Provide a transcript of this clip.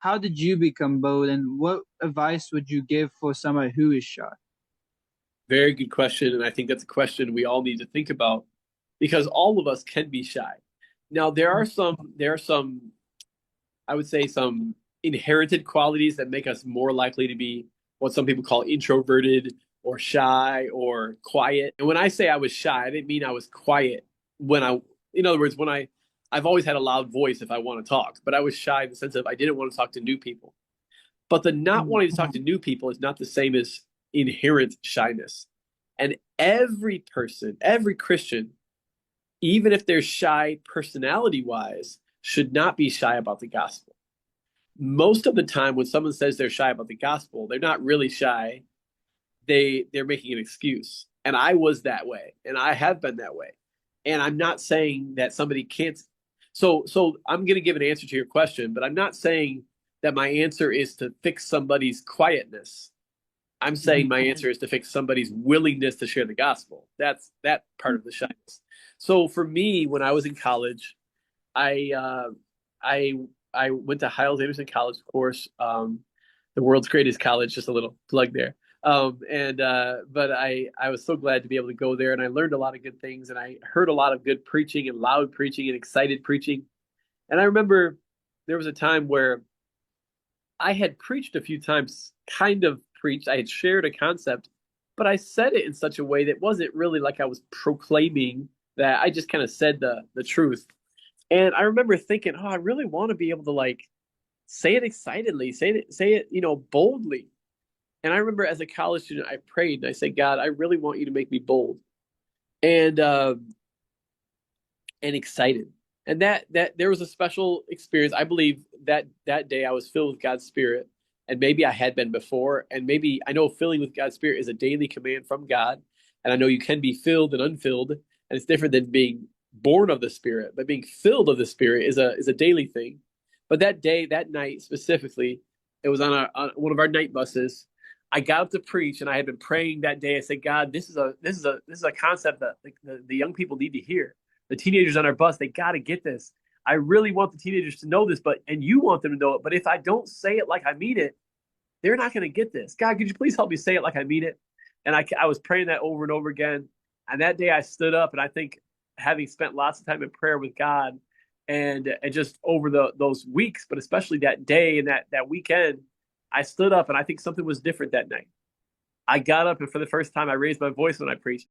how did you become bold, and what advice would you give for somebody who is shy? Very good question. And I think that's a question we all need to think about because all of us can be shy. Now, there are some, I would say, some inherited qualities that make us more likely to be what some people call introverted or shy or quiet. And when I say I was shy, I didn't mean I was quiet when in other words, I've always had a loud voice if I want to talk, but I was shy in the sense of I didn't want to talk to new people. But the not wanting to talk to new people is not the same as inherent shyness. And every person, every Christian, even if they're shy personality wise, should not be shy about the gospel. Most of the time, when someone says they're shy about the gospel, they're not really shy. They're making an excuse. And I was that way, and I have been that way. And I'm not saying that somebody can't. So I'm going to give an answer to your question, but I'm not saying that my answer is to fix somebody's quietness. I'm saying my answer is to fix somebody's willingness to share the gospel. That's that part of the shyness. So for me, when I was in college, I I I went to Hiles-Anderson College, of course, the world's greatest college. Just a little plug there. And But I was so glad to be able to go there, and I learned a lot of good things, and I heard a lot of good preaching and loud preaching and excited preaching. And I remember there was a time where I had preached a few times, kind of preached. I had shared a concept, but I said it in such a way that wasn't really like I was proclaiming that. I just kind of said the truth. And I remember thinking, oh, I really want to be able to like say it excitedly, say it, boldly. And I remember as a college student, I prayed and I said, God, I really want you to make me bold and and excited. And that there was a special experience. I believe that day I was filled with God's Spirit, and maybe I had been before, and maybe I know filling with God's Spirit is a daily command from God, and I know you can be filled and unfilled, and it's different than being born of the Spirit, but being filled of the Spirit is a daily thing. But that day, that night specifically, it was on one of our night buses. I got up to preach, and I had been praying that day. I said, God, this is a concept that like, the young people need to hear. The teenagers on our bus, they got to get this. I really want the teenagers to know this, and you want them to know it. But if I don't say it like I mean it, they're not going to get this. God, could you please help me say it like I mean it? And I was praying that over and over again. And that day I stood up, and I think having spent lots of time in prayer with God, and just over those weeks, but especially that day and that weekend, I stood up, and I think something was different that night. I got up, and for the first time, I raised my voice when I preached.